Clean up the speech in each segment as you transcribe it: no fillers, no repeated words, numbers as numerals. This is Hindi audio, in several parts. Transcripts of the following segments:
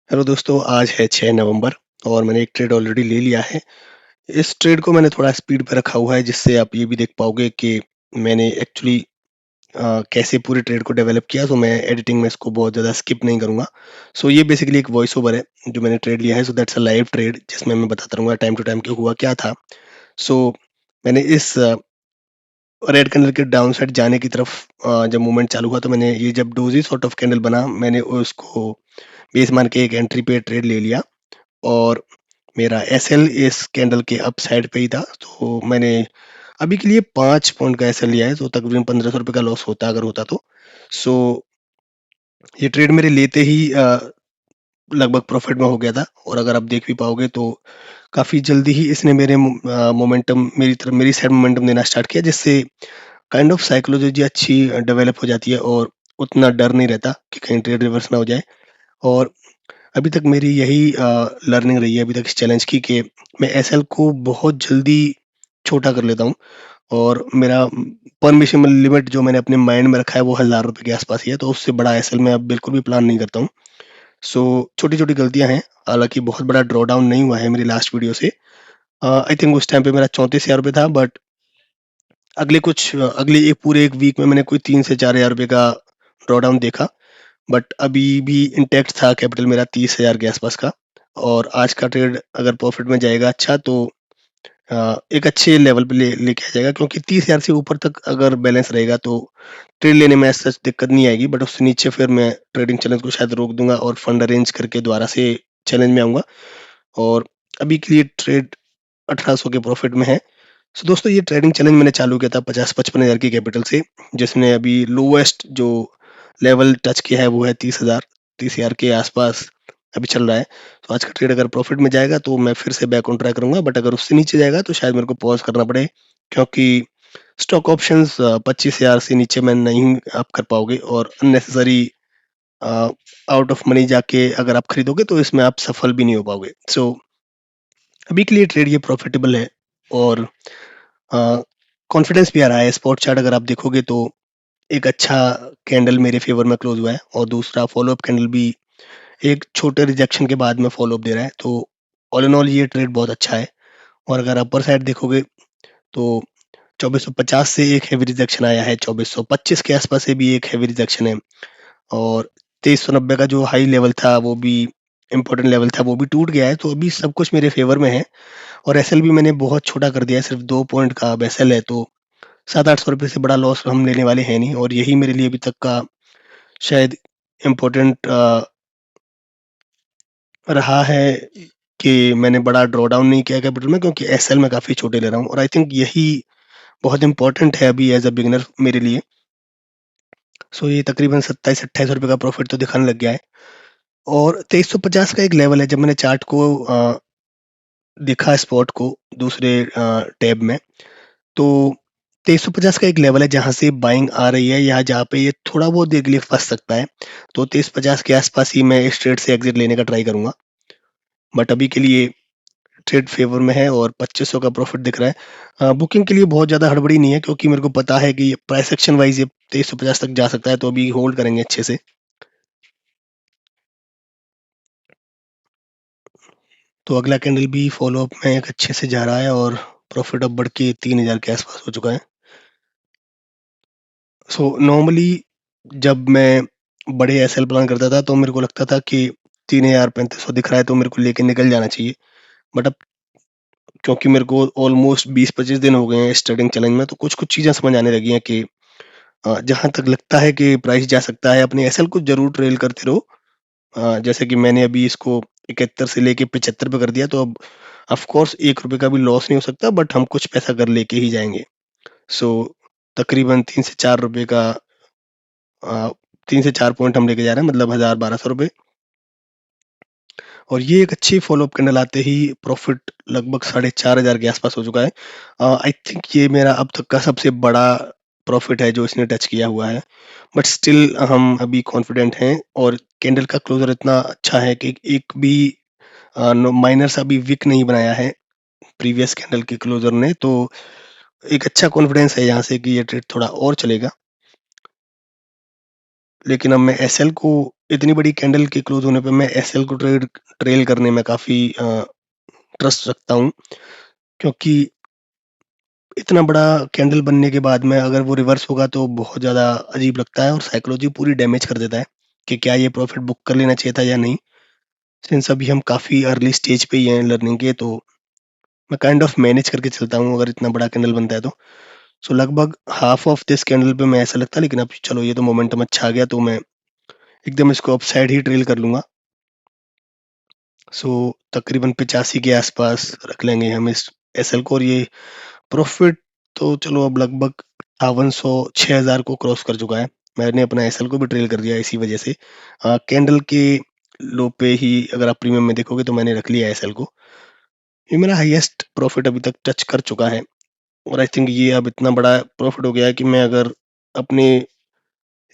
हेलो दोस्तों, आज है 6 नवंबर और मैंने एक ट्रेड ऑलरेडी ले लिया है। इस ट्रेड को मैंने थोड़ा स्पीड पे रखा हुआ है जिससे आप ये भी देख पाओगे कि मैंने एक्चुअली कैसे पूरे ट्रेड को डेवलप किया। तो मैं एडिटिंग में इसको बहुत ज़्यादा स्किप नहीं करूँगा। सो ये बेसिकली एक वॉइस ओवर है जो मैंने ट्रेड लिया है। So that's a live trade जिसमें मैं बताता रहूँगा टाइम टू टाइम कि हुआ क्या था। सो मैंने इस रेड कैंडल के डाउन साइड जाने की तरफ जब मूवमेंट चालू हुआ तो मैंने ये जब डोजी सॉर्ट ऑफ कैंडल बना मैंने उसको बेस मान के एक एंट्री पे ट्रेड ले लिया। और मेरा एसएल इस कैंडल के अप साइड पे ही था। तो मैंने अभी के लिए 5 पॉइंट का एसएल लिया है, तो तकरीबन 1500 रुपए का लॉस होता अगर होता तो। सो ये ट्रेड मेरे लेते ही लगभग प्रॉफिट में हो गया था। और अगर आप देख भी पाओगे तो काफ़ी जल्दी ही इसने मेरे मोमेंटम मेरी साइड मोमेंटम देना स्टार्ट किया, जिससे काइंड ऑफ साइकोलॉजी अच्छी डेवलप हो जाती है और उतना डर नहीं रहता कि कहीं ट्रेड रिवर्स ना हो जाए। और अभी तक मेरी यही लर्निंग रही है अभी तक इस चैलेंज की कि मैं एसएल को बहुत जल्दी छोटा कर लेता हूँ। और मेरा परमिशन लिमिट जो मैंने अपने माइंड में रखा है वो 1000 रुपये के आसपास ही है, तो उससे बड़ा एसएल मैं अब बिल्कुल भी प्लान नहीं करता हूँ। सो छोटी छोटी गलतियां हैं, हालांकि बहुत बड़ा ड्रॉ डाउन नहीं हुआ है मेरी लास्ट वीडियो से। आई थिंक उस टाइम पे मेरा 34,000 रुपये था, बट अगले एक पूरे एक वीक में मैंने कोई 3 से 4 हज़ार रुपये का ड्रॉ डाउन देखा। बट अभी भी इंटैक्ट था कैपिटल मेरा 30,000 के आसपास का। और आज का ट्रेड अगर प्रॉफिट में जाएगा अच्छा तो एक अच्छे लेवल पे लेके आ जाएगा, क्योंकि 30,000 से ऊपर तक अगर बैलेंस रहेगा तो ट्रेड लेने में सच दिक्कत नहीं आएगी। बट उससे नीचे फिर मैं ट्रेडिंग चैलेंज को शायद रोक दूंगा और फंड अरेंज करके दोबारा से चैलेंज में आऊंगा। और अभी के लिए ट्रेड 1800 के प्रॉफिट में है। सो दोस्तों, ये ट्रेडिंग चैलेंज मैंने चालू किया था 50-55 हज़ार की कैपिटल से, जिसने अभी लोवेस्ट जो लेवल टच किया है वो है 30,000 के आसपास अभी चल रहा है। तो आज का ट्रेड अगर प्रॉफिट में जाएगा तो मैं फिर से बैक ऑन ट्राई करूंगा, बट अगर उससे नीचे जाएगा तो शायद मेरे को पॉज करना पड़े, क्योंकि स्टॉक ऑप्शंस 25,000 से नीचे मैं नहीं आप कर पाओगे। और अननेसेसरी आउट ऑफ मनी जाके अगर आप खरीदोगे तो इसमें आप सफल भी नहीं हो पाओगे। सो अभी के लिए ट्रेड ये प्रॉफिटेबल है। और कॉन्फिडेंस भी आ रहा है। स्पॉट चार्ट अगर आप देखोगे तो एक अच्छा कैंडल मेरे फेवर में क्लोज हुआ है, और दूसरा फॉलो अप कैंडल भी एक छोटे रिजेक्शन के बाद में फॉलो अप दे रहा है। तो ऑल इन ऑल ये ट्रेड बहुत अच्छा है। और अगर अपर साइड देखोगे तो 2450 से एक हैवी रिजेक्शन आया है, 2425 के आसपास से भी एक हैवी रिजेक्शन है। और 2390 का जो हाई लेवल था वो भी इम्पोर्टेंट लेवल था, वो भी टूट गया है। तो अभी सब कुछ मेरे फेवर में है। और एसएल भी मैंने बहुत छोटा कर दिया है, सिर्फ 2 पॉइंट का अब एसएल है। तो 700-800 रुपये से बड़ा लॉस हम लेने वाले हैं नहीं। और यही मेरे लिए अभी तक का शायद इम्पोर्टेंट रहा है कि मैंने बड़ा ड्रॉ डाउन नहीं किया कैपिटल में, क्योंकि एसएल में काफ़ी छोटे ले रहा हूँ। और आई थिंक यही बहुत इंपॉर्टेंट है अभी एज अ बिगिनर मेरे लिए। सो ये तकरीबन 27-28 रुपये का प्रॉफिट तो दिखाने लग गया है। और 2350 का एक लेवल है, जब मैंने चार्ट को देखा स्पॉट को दूसरे टैब में, तो 2350 का एक लेवल है जहाँ से बाइंग आ रही है, या जहाँ पे ये थोड़ा बहुत देर के लिए फंस सकता है। तो 2350 के आसपास ही मैं इस ट्रेड से एग्जिट लेने का ट्राई करूंगा। बट अभी के लिए ट्रेड फेवर में है और 2500 का प्रॉफिट दिख रहा है। बुकिंग के लिए बहुत ज़्यादा हड़बड़ी नहीं है, क्योंकि मेरे को पता है कि प्राइस एक्शन वाइज ये 2350 तक जा सकता है, तो अभी होल्ड करेंगे अच्छे से। तो अगला कैंडल भी फॉलो अप में एक अच्छे से जा रहा है और प्रॉफिट अब बढ़ के 3000 के आसपास हो चुका है। सो नॉर्मली जब मैं बड़े एसएल प्लान करता था तो मेरे को लगता था कि 3000-3500 दिख रहा है तो मेरे को लेके निकल जाना चाहिए। बट अब क्योंकि मेरे को ऑलमोस्ट 20-25 दिन हो गए हैं इस ट्रेडिंग चैलेंज में, तो कुछ कुछ चीज़ें समझ आने लगी हैं कि जहाँ तक लगता है कि प्राइस जा सकता है, अपने एसएल को जरूर ट्रेल करते रहो। जैसे कि मैंने अभी इसको 71 से लेके 75 पे कर दिया, तो अब ऑफ कोर्स 1 रुपए का भी लॉस नहीं हो सकता, बट हम कुछ पैसा कर लेके ही जाएंगे। सो तकरीबन 3 से 4 रुपए का 3 से 4 पॉइंट हम लेके जा रहे हैं, मतलब 1000-1200 रुपये। और ये एक अच्छी फॉलोअप कैंडल आते ही प्रॉफिट लगभग 4500 के आसपास हो चुका है। आई थिंक ये मेरा अब तक का सबसे बड़ा प्रॉफिट है जो इसने टच किया हुआ है। बट स्टिल हम अभी कॉन्फिडेंट हैं, और कैंडल का क्लोजर इतना अच्छा है कि एक भी माइनर सा भी विक नहीं बनाया है प्रीवियस कैंडल के क्लोजर ने। तो एक अच्छा कॉन्फिडेंस है यहाँ से कि ये ट्रेड थोड़ा और चलेगा। लेकिन अब मैं एसएल को इतनी बड़ी कैंडल के क्लोज होने पे मैं एसएल को ट्रेल करने में काफ़ी ट्रस्ट रखता हूँ, क्योंकि इतना बड़ा कैंडल बनने के बाद में अगर वो रिवर्स होगा तो बहुत ज़्यादा अजीब लगता है और साइकोलॉजी पूरी डैमेज कर देता है कि क्या ये प्रॉफिट बुक कर लेना चाहिए था या नहीं। सिंस अभी हम काफ़ी अर्ली स्टेज पे ही हैं लर्निंग के, तो मैं काइंड ऑफ मैनेज करके चलता हूँ अगर इतना बड़ा कैंडल बनता है तो। सो लगभग हाफ ऑफ दिस कैंडल पे मैं ऐसा लगता है, लेकिन अब चलो ये तो मोमेंटम अच्छा आ गया तो मैं एकदम इसको अपसाइड ही ट्रेल कर लूँगा। सो तकरीबन 85 के आसपास रख लेंगे हम इस एसएल को, और ये प्रॉफिट तो चलो अब लगभग 5800 6000 को क्रॉस कर चुका है। मैंने अपना एसएल को भी ट्रेल कर दिया इसी वजह से। कैंडल के लो पे ही अगर आप प्रीमियम में देखोगे तो मैंने रख लिया एसएल को। ये मेरा हाईएस्ट प्रॉफिट अभी तक टच कर चुका है, और आई थिंक ये अब इतना बड़ा प्रॉफिट हो गया है कि मैं अगर अपने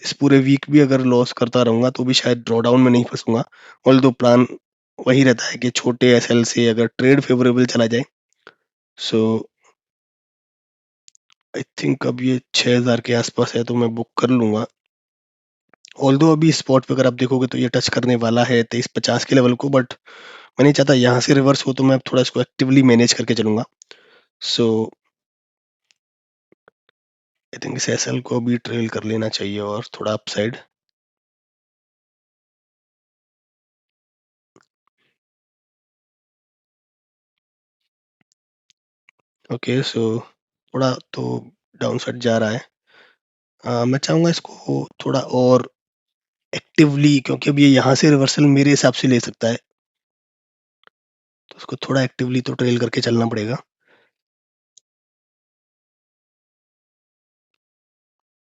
इस पूरे वीक भी अगर लॉस करता रहूँगा तो भी शायद ड्रॉ डाउन में नहीं फँसूँगा। ऑल्दो प्लान वही रहता है कि छोटे एसएल से अगर ट्रेड फेवरेबल चला जाए, सो आई थिंक अब ये 6000 के आसपास है तो मैं बुक कर लूँगा। ऑल्दो अभी स्पॉट पे अगर आप देखोगे तो ये टच करने वाला है 2350 के लेवल को, बट मैं नहीं चाहता यहाँ से रिवर्स हो, तो मैं थोड़ा इसको एक्टिवली मैनेज करके चलूँगा। सो आई थिंक इस एसएल को भी ट्रेल कर लेना चाहिए और थोड़ा अपसाइड। ओके, सो थोड़ा तो डाउन साइड जा रहा है। मैं चाहूँगा इसको थोड़ा और एक्टिवली, क्योंकि अब ये यहाँ से रिवर्सल मेरे हिसाब से ले सकता है, तो उसको थोड़ा एक्टिवली तो ट्रेल करके चलना पड़ेगा।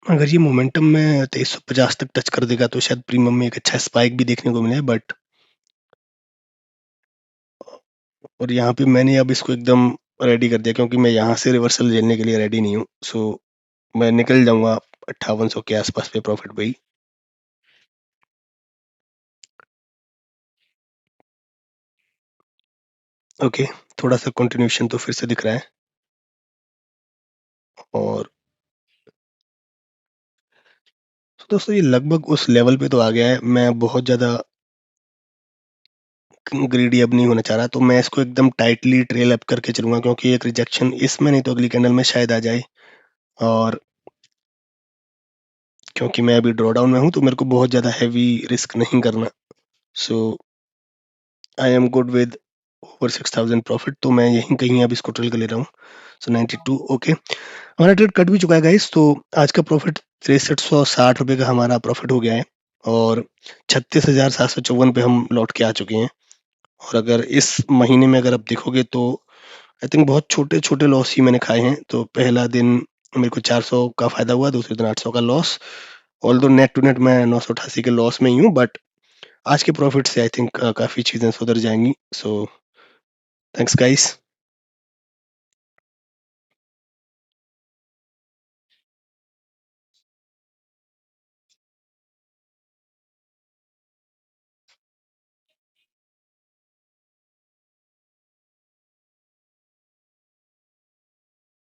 अगर ये मोमेंटम में 2350 तक टच कर देगा तो शायद प्रीमियम में एक अच्छा स्पाइक भी देखने को मिले, बट और यहाँ पे मैंने अब इसको एकदम रेडी कर दिया, क्योंकि मैं यहाँ से रिवर्सल लेने के लिए रेडी नहीं हूँ। सो मैं निकल जाऊँगा 5800 के आसपास पे प्रॉफिट पे ही। ओके, थोड़ा सा कंटिन्यूएशन तो फिर से दिख रहा है, और तो दोस्तों ये लगभग उस लेवल पे तो आ गया है। मैं बहुत ज़्यादा ग्रीडी अब नहीं होना चाह रहा, तो मैं इसको एकदम टाइटली ट्रेल अप करके चलूँगा, क्योंकि एक रिजेक्शन इसमें नहीं तो अगली कैंडल में शायद आ जाए, और क्योंकि मैं अभी ड्रॉ डाउन में हूँ तो मेरे को बहुत ज़्यादा हैवी रिस्क नहीं करना। So I am good with over 6000 profit, तो मैं यहीं कहीं अब इसको ट्रेल कर ले रहा हूँ। सो 92 ओके, हमारा ट्रेड कट भी चुका है गाइस। तो आज का प्रॉफिट 6360 रुपये का हमारा प्रॉफिट हो गया है, और 36,754 पे हम लौट के आ चुके हैं। और अगर इस महीने में अगर आप देखोगे तो आई थिंक बहुत छोटे-छोटे लॉस ही मैंने खाए हैं। तो पहला दिन मेरे को 400 का फ़ायदा हुआ, दूसरे दिन 800 का loss. Although net to net मैं 988 के लॉस में ही हूँ, बट आज के प्रॉफिट से आई थिंक काफ़ी चीज़ें सुधर जाएँगी। So thanks guys.